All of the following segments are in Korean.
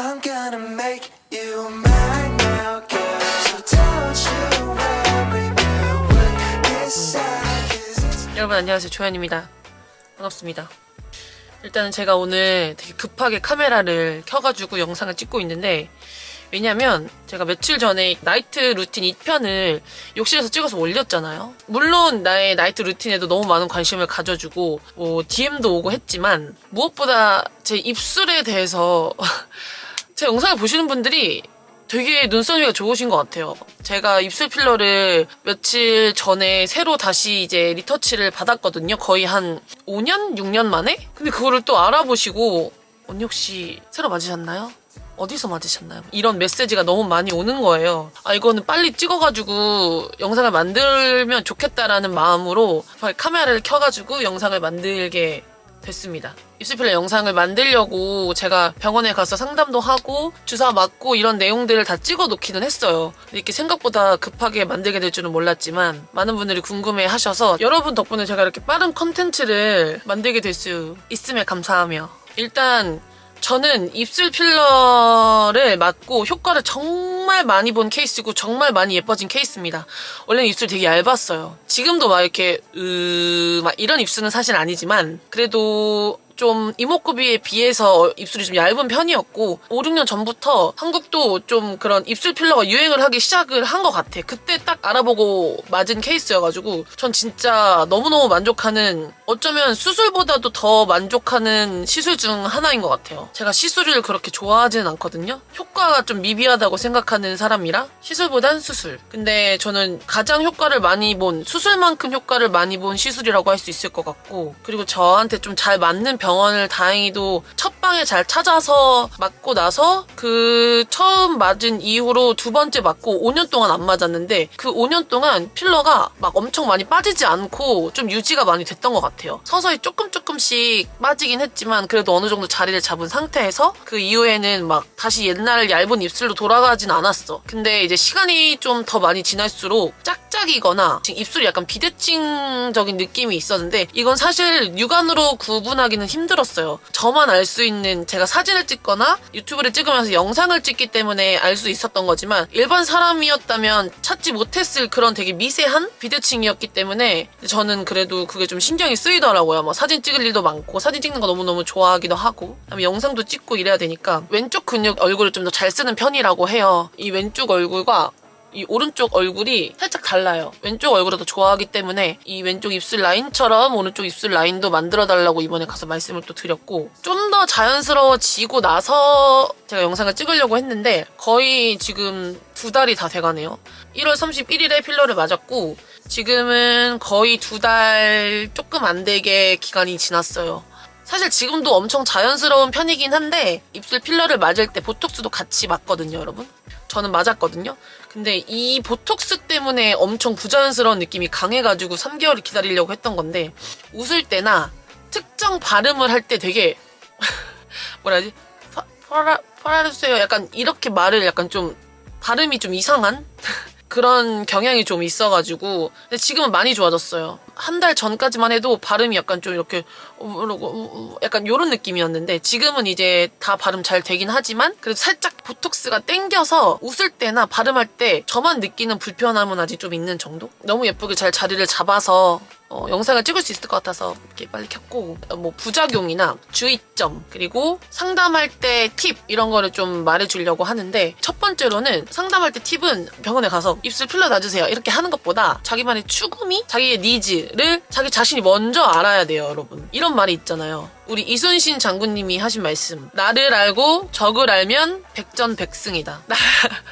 I'm gonna make you mine now, girl. So don't you worry, we'll work this out, 'cause it's 여러분 안녕하세요, 조현입니다. 반갑습니다. 일단은 제가 오늘 되게 급하게 카메라를 켜가지고 영상을 찍고 있는데, 왜냐면 제가 며칠 전에 나이트 루틴 2편을 욕실에서 찍어서 올렸잖아요. 물론 나의 나이트 루틴에도 너무 많은 관심을 가져주고 DM도 오고 했지만, 무엇보다 제 입술에 대해서 제 영상을 보시는 분들이 되게 눈썰미가 좋으신 것 같아요. 제가 입술 필러를 며칠 전에 새로 다시 이제 리터치를 받았거든요. 거의 한 5년? 6년 만에? 근데 그거를 또 알아보시고, 언니 혹시 새로 맞으셨나요? 어디서 맞으셨나요? 이런 메시지가 너무 많이 오는 거예요. 아, 이거는 빨리 찍어가지고 영상을 만들면 좋겠다라는 마음으로 카메라를 켜가지고 영상을 만들게 됐습니다. 입술 필러 영상을 만들려고 제가 병원에 가서 상담도 하고 주사 맞고 이런 내용들을 다 찍어 놓기는 했어요. 이렇게 생각보다 급하게 만들게 될 줄은 몰랐지만 많은 분들이 궁금해 하셔서 여러분 덕분에 제가 이렇게 빠른 컨텐츠를 만들게 될 수 있음에 감사하며, 일단 저는 입술 필러를 맞고 효과를 정말 많이 본 케이스고 정말 많이 예뻐진 케이스입니다. 원래는 입술 되게 얇았어요. 지금도 막 이렇게 막 이런 입술은 사실 아니지만 그래도 좀 이목구비에 비해서 입술이 좀 얇은 편이었고, 5, 6년 전부터 한국도 좀 그런 입술 필러가 유행을 하기 시작을 한 것 같아. 그때 딱 알아보고 맞은 케이스여가지고 전 진짜 너무너무 만족하는, 어쩌면 수술보다도 더 만족하는 시술 중 하나인 것 같아요. 제가 시술을 그렇게 좋아하지는 않거든요. 효과가 좀 미비하다고 생각하는 사람이라 시술보단 수술. 근데 저는 가장 효과를 많이 본, 수술만큼 효과를 많이 본 시술이라고 할 수 있을 것 같고, 그리고 저한테 좀 잘 맞는 병원을 다행히도 첫 방에 잘 찾아서 맞고 나서 그 처음 맞은 이후로 두 번째 맞고 5년 동안 안 맞았는데, 그 5년 동안 필러가 막 엄청 많이 빠지지 않고 좀 유지가 많이 됐던 것 같아요. 서서히 조금씩 빠지긴 했지만 그래도 어느 정도 자리를 잡은 상태에서 그 이후에는 막 다시 옛날 얇은 입술로 돌아가진 않았어. 근데 이제 시간이 좀 더 많이 지날수록 짝짝이거나 입술이 약간 비대칭적인 느낌이 있었는데, 이건 사실 육안으로 구분하기는 힘들었어요. 저만 알 수 있는, 제가 사진을 찍거나 유튜브를 찍으면서 영상을 찍기 때문에 알 수 있었던 거지만, 일반 사람이었다면 찾지 못했을 그런 되게 미세한 비대칭이었기 때문에 저는 그래도 그게 좀 신경이 쓰이더라고요. 뭐 사진 찍을 일도 많고 사진 찍는 거 너무너무 좋아하기도 하고, 그다음에 영상도 찍고 이래야 되니까 왼쪽 근육 얼굴을 좀 더 잘 쓰는 편이라고 해요. 이 왼쪽 얼굴과 이 오른쪽 얼굴이 살짝 달라요. 왼쪽 얼굴을 더 좋아하기 때문에 이 왼쪽 입술 라인처럼 오른쪽 입술 라인도 만들어달라고 이번에 가서 말씀을 또 드렸고, 좀 더 자연스러워지고 나서 제가 영상을 찍으려고 했는데 거의 지금 2달이 다 돼가네요. 1월 31일에 필러를 맞았고 지금은 거의 2달 조금 안 되게 기간이 지났어요. 사실 지금도 엄청 자연스러운 편이긴 한데, 입술 필러를 맞을 때 보톡스도 같이 맞거든요, 여러분. 저는 맞았거든요. 근데 이 보톡스 때문에 엄청 부자연스러운 느낌이 강해가지고 3개월을 기다리려고 했던 건데, 웃을 때나 특정 발음을 할 때 되게 뭐라 해야지? 파라주세요. 약간 이렇게 말을 약간 좀 발음이 좀 이상한 그런 경향이 좀 있어가지고. 근데 지금은 많이 좋아졌어요. 한 달 전까지만 해도 발음이 약간 좀 이렇게 약간 요런 느낌이었는데, 지금은 이제 다 발음 잘 되긴 하지만 그래도 살짝 보톡스가 땡겨서 웃을 때나 발음할 때 저만 느끼는 불편함은 아직 좀 있는 정도? 너무 예쁘게 잘 자리를 잡아서 영상을 찍을 수 있을 것 같아서 이렇게 빨리 켰고, 뭐 부작용이나 주의점, 그리고 상담할 때 팁 이런 거를 좀 말해주려고 하는데, 첫 번째로는 상담할 때 팁은 병원에 가서 입술 필러 놔주세요 이렇게 하는 것보다 자기만의 추구미, 자기의 니즈를 자기 자신이 먼저 알아야 돼요, 여러분. 이런 말이 있잖아요. 우리 이순신 장군님이 하신 말씀, 나를 알고 적을 알면 백전백승이다.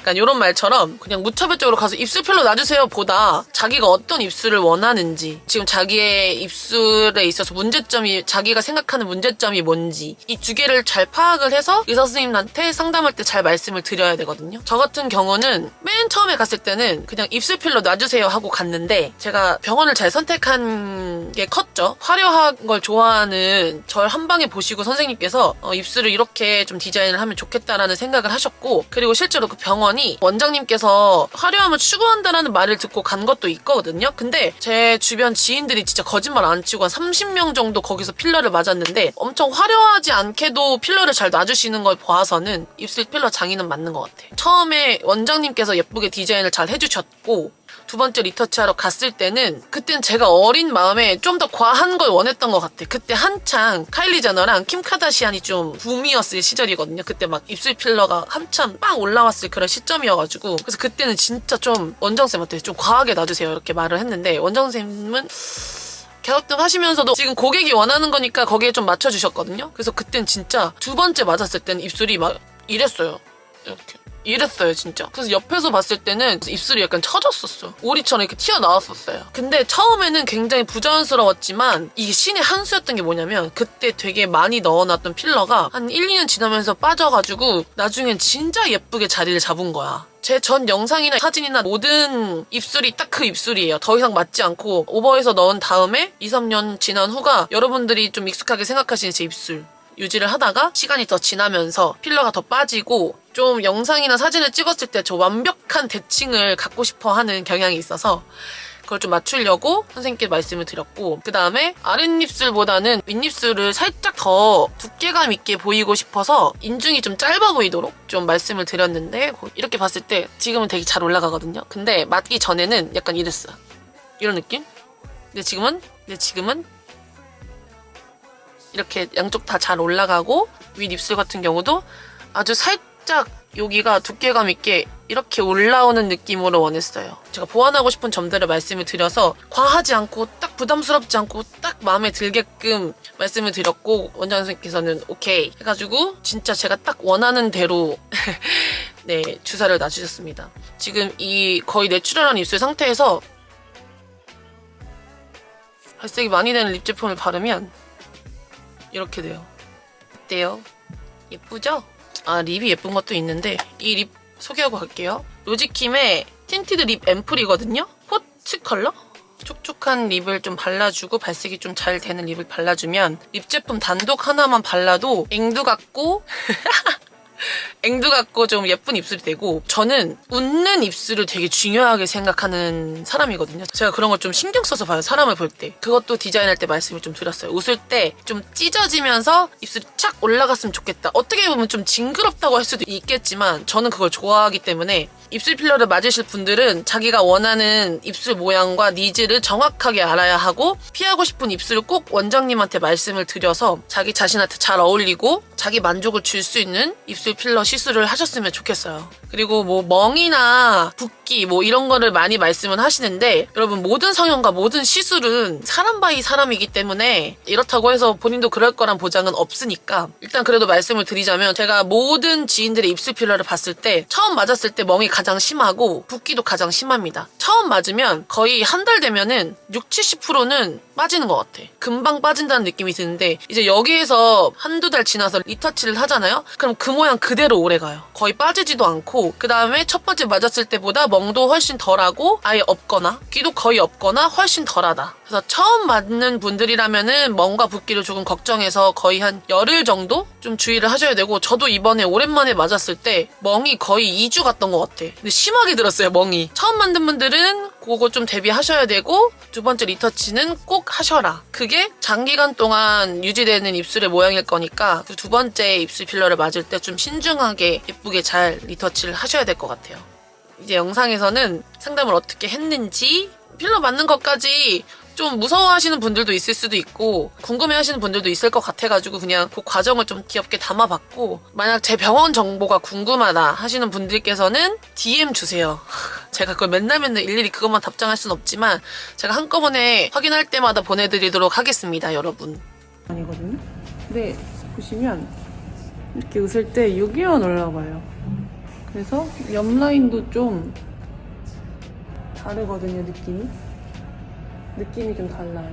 약간 이런 말처럼 그냥 무차별적으로 가서 입술 필러 놔주세요 보다 자기가 어떤 입술을 원하는지, 지금 자기의 입술에 있어서 문제점이, 자기가 생각하는 문제점이 뭔지, 이 두 개를 잘 파악을 해서 의사 선생님한테 상담할 때 잘 말씀을 드려야 되거든요. 저 같은 경우는 맨 처음에 갔을 때는 그냥 입술 필러 놔주세요 하고 갔는데, 제가 병원을 잘 선택한 게 컸죠. 화려한 걸 좋아하는 저 절 한 방에 보시고 선생님께서 입술을 이렇게 좀 디자인을 하면 좋겠다라는 생각을 하셨고, 그리고 실제로 그 병원이 원장님께서 화려함을 추구한다라는 말을 듣고 간 것도 있거든요. 근데 제 주변 지인들이 진짜 거짓말 안 치고 한 30명 정도 거기서 필러를 맞았는데 엄청 화려하지 않게도 필러를 잘 놔주시는 걸 봐서는 입술 필러 장인은 맞는 것 같아. 처음에 원장님께서 예쁘게 디자인을 잘 해주셨고, 두 번째 리터치하러 갔을 때는 그때는 제가 어린 마음에 좀 더 과한 걸 원했던 것 같아. 그때 한창 카일리 제너랑 킴 카다시안이 좀 붐이었을 시절이거든요. 그때 막 입술 필러가 한참 빵 올라왔을 그런 시점이어가지고, 그래서 그때는 진짜 좀 원장쌤한테 좀 과하게 놔주세요 이렇게 말을 했는데, 원장쌤은 갸우뚱 하시면서도 지금 고객이 원하는 거니까 거기에 좀 맞춰주셨거든요. 그래서 그땐 진짜 두 번째 맞았을 때는 입술이 막 이랬어요. 이렇게. 이랬어요 진짜. 그래서 옆에서 봤을 때는 입술이 약간 처졌었어. 오리처럼 이렇게 튀어나왔었어요. 근데 처음에는 굉장히 부자연스러웠지만 이게 신의 한 수였던 게 뭐냐면, 그때 되게 많이 넣어놨던 필러가 한 1, 2년 지나면서 빠져가지고 나중엔 진짜 예쁘게 자리를 잡은 거야. 제 전 영상이나 사진이나 모든 입술이 딱 그 입술이에요. 더 이상 맞지 않고 오버해서 넣은 다음에 2, 3년 지난 후가 여러분들이 좀 익숙하게 생각하시는 제 입술 유지를 하다가 시간이 더 지나면서 필러가 더 빠지고, 좀 영상이나 사진을 찍었을 때 저 완벽한 대칭을 갖고 싶어 하는 경향이 있어서 그걸 좀 맞추려고 선생님께 말씀을 드렸고, 그 다음에 아랫입술보다는 윗입술을 살짝 더 두께감 있게 보이고 싶어서 인중이 좀 짧아 보이도록 좀 말씀을 드렸는데, 이렇게 봤을 때 지금은 되게 잘 올라가거든요. 근데 맞기 전에는 약간 이랬어요. 이런 느낌? 근데 지금은 이렇게 양쪽 다 잘 올라가고, 윗입술 같은 경우도 아주 살짝 여기가 두께감 있게 이렇게 올라오는 느낌으로 원했어요. 제가 보완하고 싶은 점들을 말씀을 드려서 과하지 않고 딱 부담스럽지 않고 딱 마음에 들게끔 말씀을 드렸고, 원장 선생님께서는 오케이 해가지고 진짜 제가 딱 원하는 대로 네, 주사를 놔주셨습니다. 지금 이 거의 내추럴한 입술 상태에서 발색이 많이 되는 립 제품을 바르면 이렇게 돼요. 어때요? 예쁘죠? 아, 립이 예쁜 것도 있는데 이 립 소개하고 갈게요. 로지킴의 틴티드 립 앰플이거든요. 포츠 컬러? 촉촉한 립을 좀 발라주고 발색이 좀 잘 되는 립을 발라주면 립 제품 단독 하나만 발라도 앵두 같고 앵두 같고 좀 예쁜 입술이 되고, 저는 웃는 입술을 되게 중요하게 생각하는 사람이거든요. 제가 그런 걸 좀 신경 써서 봐요, 사람을 볼 때. 그것도 디자인할 때 말씀을 좀 드렸어요. 웃을 때 좀 찢어지면서 입술이 착 올라갔으면 좋겠다. 어떻게 보면 좀 징그럽다고 할 수도 있겠지만 저는 그걸 좋아하기 때문에, 입술 필러를 맞으실 분들은 자기가 원하는 입술 모양과 니즈를 정확하게 알아야 하고, 피하고 싶은 입술을 꼭 원장님한테 말씀을 드려서 자기 자신한테 잘 어울리고 자기 만족을 줄 수 있는 입술 필러 시술을 하셨으면 좋겠어요. 그리고 뭐 멍이나 붓기 뭐 이런 거를 많이 말씀은 하시는데, 여러분 모든 성형과 모든 시술은 사람 바이 사람이기 때문에 이렇다고 해서 본인도 그럴 거란 보장은 없으니까, 일단 그래도 말씀을 드리자면, 제가 모든 지인들의 입술 필러를 봤을 때 처음 맞았을 때 멍이 가장 심하고 붓기도 가장 심합니다. 처음 맞으면 거의 한 달 되면은 60-70%는 빠지는 것 같아. 금방 빠진다는 느낌이 드는데, 이제 여기에서 한두 달 지나서 리터치를 하잖아요? 그럼 그 모양 그대로 오래가요. 거의 빠지지도 않고, 그 다음에 첫 번째 맞았을 때보다 멍도 훨씬 덜하고 아예 없거나 붓기도 거의 없거나 훨씬 덜하다. 그래서 처음 맞는 분들이라면은 멍과 붓기를 조금 걱정해서 거의 한 열흘 정도 좀 주의를 하셔야 되고, 저도 이번에 오랜만에 맞았을 때 멍이 거의 2주 갔던 것 같아. 근데 심하게 들었어요, 멍이. 처음 만든 분들은 그거 좀 대비하셔야 되고, 두 번째 리터치는 꼭 하셔라. 그게 장기간 동안 유지되는 입술의 모양일 거니까 그 두 번째 입술 필러를 맞을 때 좀 신중하게 예쁘게 잘 리터치를 하셔야 될 것 같아요. 이제 영상에서는 상담을 어떻게 했는지, 필러 맞는 것까지 좀 무서워하시는 분들도 있을 수도 있고 궁금해하시는 분들도 있을 것 같아가지고 그냥 그 과정을 좀 귀엽게 담아봤고, 만약 제 병원 정보가 궁금하다 하시는 분들께서는 DM 주세요. 제가 그걸 맨날 일일이 그것만 답장할 순 없지만 제가 한꺼번에 확인할 때마다 보내드리도록 하겠습니다, 여러분. 아니거든요. 근데 보시면 이렇게 웃을 때 6개월 올라와요. 그래서 옆 라인도 좀 다르거든요, 느낌이 좀 달라요.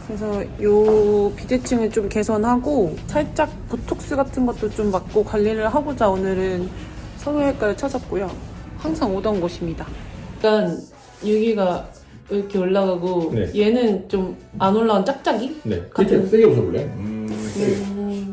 그래서 요 비대칭을 좀 개선하고 살짝 보톡스 같은 것도 좀 맞고 관리를 하고자 오늘은 성형외과를 찾았고요. 항상 오던 곳입니다. 약간 여기가 이렇게 올라가고, 네. 얘는 좀 안 올라온 짝짝이? 네. 같은. 세게 웃어볼래요?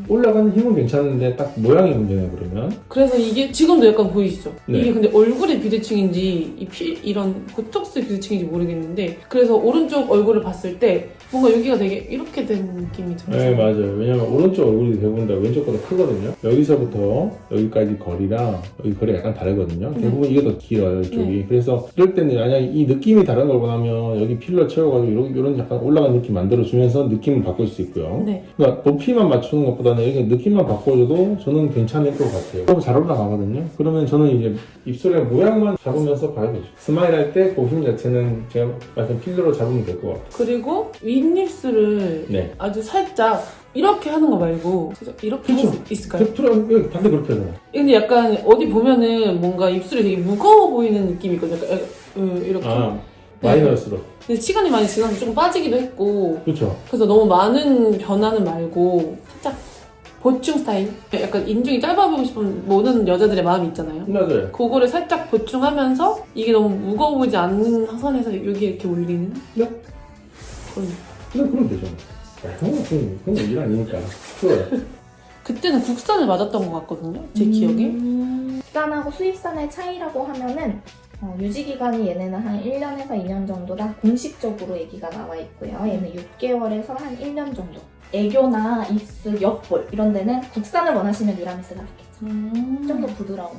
올라가는 힘은 괜찮은데 딱 모양이 문제네 그러면. 그래서 이게 지금도 약간 보이시죠? 네. 이게 근데 얼굴의 비대칭인지 이런 보톡스 비대칭인지 모르겠는데 그래서 오른쪽 얼굴을 봤을 때 뭔가 여기가 되게 이렇게 된 느낌이 들어요. 네 맞아요. 왜냐면 오른쪽 얼굴이 대부분 다 왼쪽보다 크거든요. 여기서부터 여기까지 거리랑 여기 거리가 약간 다르거든요. 대부분 이게 더 길어요 이쪽이. 네. 그래서 이럴 때는 만약에 이 느낌이 다른 걸 원하면 여기 필러 채워가지고 이런 약간 올라간 느낌 만들어주면서 느낌을 바꿀 수 있고요. 네. 그러니까 높이만 맞추는 것보다는 이렇게 느낌만 바꿔줘도 저는 괜찮을 것 같아요. 너무 잘 올라가거든요. 그러면 저는 이제 입술의 모양만 잡으면서 봐야 되죠. 스마일 할 때 그 힘 자체는 제가 말씀 필러로 잡으면 될 것 같아요. 그리고 윗입술을 네. 아주 살짝 이렇게 하는 거 말고 이렇게 할 그렇죠. 수 있을까요? 여기 반대 그렇게 하잖아요. 근데 약간 어디 보면은 뭔가 입술이 되게 무거워 보이는 느낌이 있거든요. 약간 이렇게. 아, 마이너스로. 근데 시간이 많이 지나서 조금 빠지기도 했고 그렇죠. 그래서 너무 많은 변화는 말고 살짝 보충 스타일? 약간 인중이 짧아 보이고 싶은 모든 여자들의 마음이 있잖아요. 맞아요. 그거를 살짝 보충하면서 이게 너무 무거워 보이지 않는 선에서 여기 이렇게 올리는 네. 그런. 그럼 되죠. 그건 일 아니니까. 그래. 그때는 국산을 맞았던 것 같거든요. 제 기억에. 국산하고 수입산의 차이라고 하면은 유지 기간이 얘네는 한 1년에서 2년 정도라 공식적으로 얘기가 나와 있고요. 얘는 6개월에서 한 1년 정도. 애교나 입술, 옆볼 이런 데는 국산을 원하시면 유라미스가 낫겠죠. 좀 더 부드러운.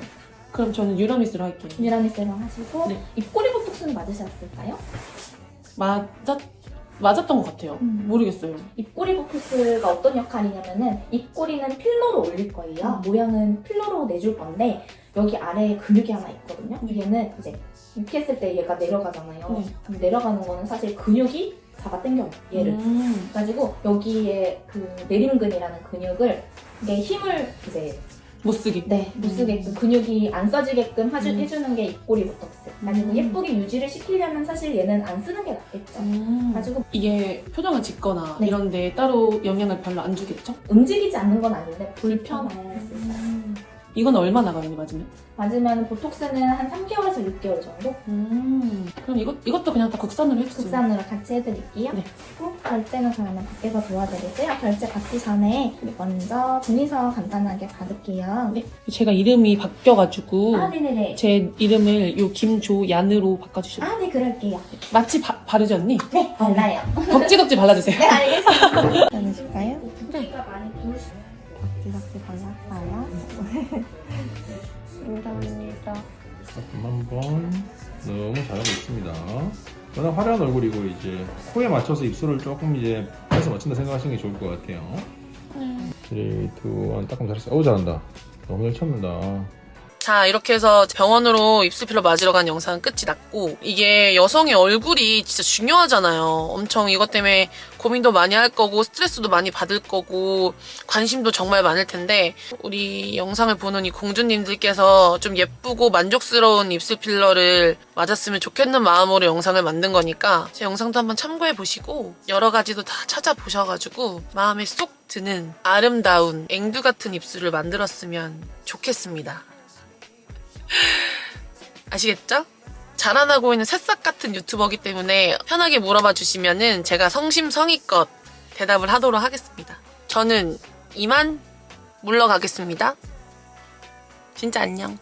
그럼 저는 유라미스로 할게요. 유라미스로 하시고 네. 입꼬리 보톡스는 맞으셨을까요? 맞았던 것 같아요. 모르겠어요. 입꼬리 보톡스가 어떤 역할이냐면은 입꼬리는 필러로 올릴 거예요. 모양은 필러로 내줄 건데 여기 아래에 근육이 하나 있거든요. 얘는 이제 이렇게 했을 때 얘가 내려가잖아요. 네. 그럼 내려가는 거는 사실 근육이 잡아 당겨요. 얘를. 그래가지고 여기에 그 내림근이라는 근육을 이게 힘을 이제 못 쓰게. 못 쓰게끔 근육이 안 써지게끔 해주는 게 입꼬리 보톡스. 그래가지고 예쁘게 유지를 시키려면 사실 얘는 안 쓰는 게 낫겠죠. 그래가지고 이게 표정을 짓거나 네. 이런데 따로 영향을 별로 안 주겠죠? 움직이지 않는 건 아닌데 불편할 수 있어요. 이건 얼마나 가요, 맞으면? 맞으면 보톡스는 한 3개월에서 6개월 정도? 그럼 이것도 그냥 다 국산으로 해주세요. 국산으로 같이 해드릴게요. 네. 그리고 결제는 그러면 밖에서 도와드리고요. 결제 받기 전에 먼저 문의서 간단하게 받을게요. 네. 제가 이름이 바뀌어가지고 네네네. 제 이름을 요 김조얀으로 바꿔주시면 네, 그럴게요. 마치 바르지 않니? 네, 달라요. 덕지덕지 발라주세요. 네, 알겠습니다. 다니실까요? 붓기가 많이 부을 수 이렇게 발랐어요. 감사합니다. 한번 너무 잘하고 있습니다. 워낙 화려한 얼굴이고 이제 코에 맞춰서 입술을 조금 이제 해서 맞춘다 생각하시는 게 좋을 것 같아요. 3, 2, 1 딱 잘했어요. 어우 잘한다. 너무 잘 참는다. 자, 이렇게 해서 병원으로 입술 필러 맞으러 간 영상은 끝이 났고, 이게 여성의 얼굴이 진짜 중요하잖아요. 엄청 이것 때문에 고민도 많이 할 거고 스트레스도 많이 받을 거고 관심도 정말 많을 텐데, 우리 영상을 보는 이 공주님들께서 좀 예쁘고 만족스러운 입술 필러를 맞았으면 좋겠는 마음으로 영상을 만든 거니까 제 영상도 한번 참고해 보시고 여러 가지도 다 찾아보셔가지고 마음에 쏙 드는 아름다운 앵두 같은 입술을 만들었으면 좋겠습니다. 아시겠죠? 자라나고 있는 새싹 같은 유튜버이기 때문에 편하게 물어봐 주시면은 제가 성심성의껏 대답을 하도록 하겠습니다. 저는 이만 물러가겠습니다. 진짜 안녕.